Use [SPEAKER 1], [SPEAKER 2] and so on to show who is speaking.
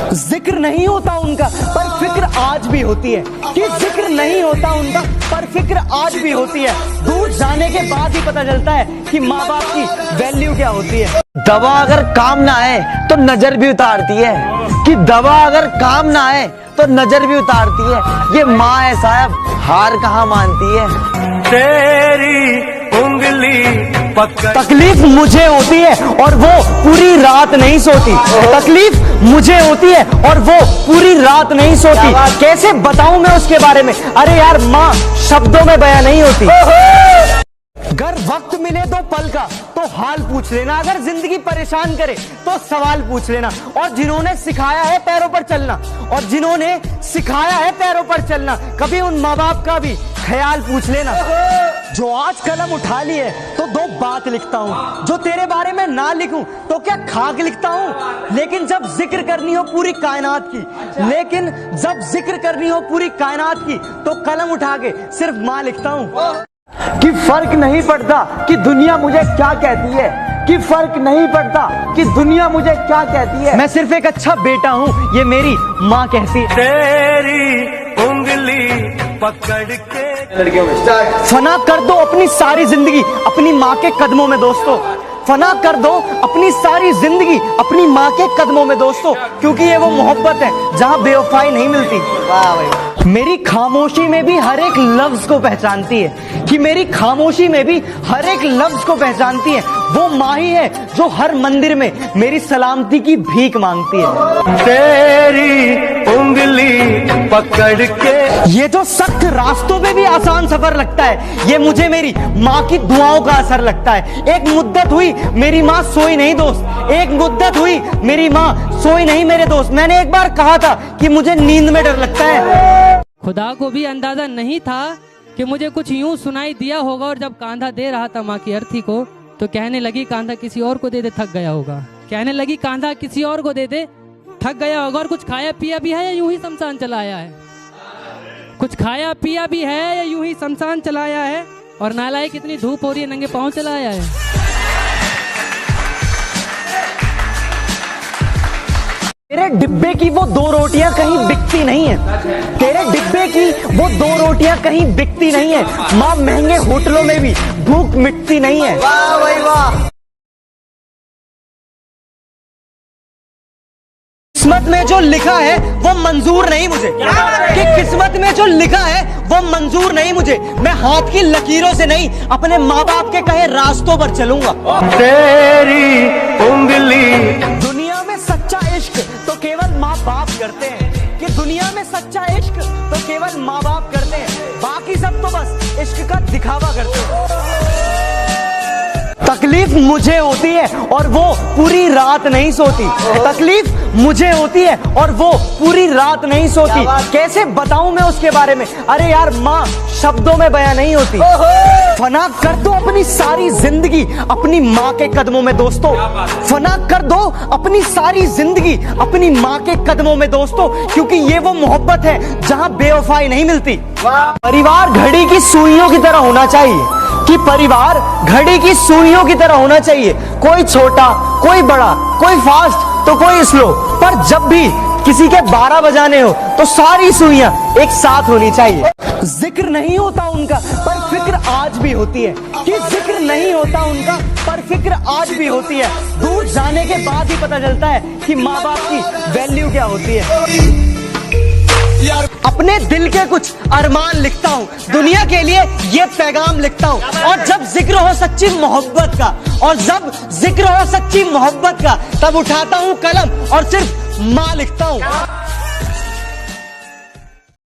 [SPEAKER 1] जिक्र नहीं होता उनका पर फिक्र आज भी होती है, कि जिक्र नहीं होता उनका पर फिक्र आज भी होती है। दूर जाने के बाद ही पता चलता है कि माँ बाप की वैल्यू क्या होती है।
[SPEAKER 2] दवा अगर काम ना आए तो नजर भी उतारती है, कि दवा अगर काम ना आए तो नजर भी उतारती है। ये माँ है साहब, हार कहाँ मानती है।
[SPEAKER 3] तेरी उंगली पकड़
[SPEAKER 1] तकलीफ मुझे होती है और वो पूरी रात नहीं सोती। तकलीफ मुझे होती है और वो पूरी रात नहीं सोती। कैसे बताऊं मैं उसके बारे में? अरे यार, माँ शब्दों में बयां नहीं होती। अगर वक्त मिले तो पल का तो हाल पूछ लेना, अगर जिंदगी परेशान करे तो सवाल पूछ लेना। और जिन्होंने सिखाया है पैरों पर चलना, और जिन्होंने सिखाया है पैरों पर चलना, कभी उन माँ बाप का भी ख्याल पूछ लेना। जो आज कलम उठा ली है तो दो बात लिखता हूँ, जो तेरे बारे में ना लिखूं तो क्या खाक लिखता हूँ। लेकिन जब जिक्र करनी हो पूरी कायनात की, लेकिन जब जिक्र करनी हो पूरी कायनात की, तो कलम उठा के सिर्फ माँ लिखता हूँ। कि फर्क नहीं पड़ता कि दुनिया मुझे क्या कहती है, कि फर्क नहीं पड़ता कि दुनिया मुझे क्या कहती है। मैं सिर्फ एक अच्छा बेटा हूँ, ये मेरी माँ कहती है।
[SPEAKER 3] तेरी उंगली पकड़ के
[SPEAKER 1] फना कर दो अपनी सारी जिंदगी अपनी माँ के कदमों में दोस्तों, फना कर दो अपनी सारी जिंदगी अपनी माँ के कदमों में दोस्तों, क्योंकि ये वो मोहब्बत है जहाँ बेवफाई नहीं मिलती। वाह भाई। मेरी खामोशी में भी हर एक लफ्ज को पहचानती है, कि मेरी खामोशी में भी हर एक लफ्ज को पहचानती है। वो माँ ही है जो हर मंदिर में मेरी सलामती की भीख मांगती है।
[SPEAKER 3] तेरी उंगली पकड़ के
[SPEAKER 1] ये जो सख्त रास्तों में भी आसान सफर लगता है, ये मुझे मेरी माँ की दुआओं का असर लगता है। एक मुद्दत हुई मेरी माँ सोई नहीं दोस्त, एक मुद्दत हुई मेरी माँ सोई नहीं मेरे दोस्त। मैंने एक बार कहा था कि मुझे नींद में डर लगता है।
[SPEAKER 4] खुदा को भी अंदाजा नहीं था कि मुझे कुछ यूं सुनाई दिया होगा, और जब कांधा दे रहा था माँ की अर्थी को तो कहने लगी कांधा किसी और को दे दे, थक गया होगा। कहने लगी कांधा किसी और को दे दे, थक गया होगा। और कुछ खाया पिया भी है या यूं ही शमशान चलाया है? कुछ खाया पिया भी है या यूं ही शमशान चलाया है? और नालायक कितनी धूप हो रही है, नंगे पांव चलाया है।
[SPEAKER 1] तेरे डिब्बे की वो दो रोटियां कहीं बिकती नहीं है, तेरे डिब्बे की वो दो रोटियां कहीं बिकती नहीं है। माँ महंगे होटलों में भी भूख मिटती नहीं है। वाह भाई वाह। किस्मत में जो लिखा है वो मंजूर नहीं मुझे, कि किस्मत में जो लिखा है वो मंजूर नहीं मुझे। मैं हाथ की लकीरों से नहीं अपने माँ बाप के कहे रास्तों पर चलूंगा।
[SPEAKER 3] तेरी उंगली
[SPEAKER 1] दुनिया में सच्चा इश्क तो केवल माँ बाप करते हैं, कि दुनिया में सच्चा इश्क तो केवल माँ बाप करते हैं, बाकी सब तो बस इश्क का दिखावा करते हैं। तकलीफ मुझे होती है और वो पूरी रात नहीं सोती। तकलीफ मुझे होती है और वो पूरी रात नहीं सोती। कैसे बताऊं मैं उसके बारे में? अरे यार, माँ शब्दों में बयां नहीं होती। फना कर दो अपनी सारी जिंदगी अपनी माँ के कदमों में दोस्तों, फना कर दो अपनी सारी जिंदगी अपनी माँ के कदमों में दोस्तों, क्योंकि ये वो मोहब्बत है जहाँ बेवफाई नहीं मिलती। परिवार घड़ी की सुइयों की तरह होना चाहिए, कि परिवार घड़ी की सुइयों की तरह होना चाहिए। कोई छोटा, कोई बड़ा, कोई फास्ट तो कोई स्लो, पर जब भी किसी के 12 बजाने हो तो सारी सुइयां एक साथ होनी चाहिए। जिक्र नहीं होता उनका पर फिक्र आज भी होती है, कि जिक्र नहीं होता उनका पर फिक्र आज भी होती है। दूर जाने के बाद ही पता चलता है कि माँ बाप की वैल्यू क्या होती है। अपने दिल के कुछ अरमान लिखता हूँ, दुनिया के लिए ये पैगाम लिखता हूँ। और जब जिक्र हो सच्ची मोहब्बत का, और जब जिक्र हो सच्ची मोहब्बत का, तब उठाता हूँ कलम और सिर्फ माँ लिखता हूँ।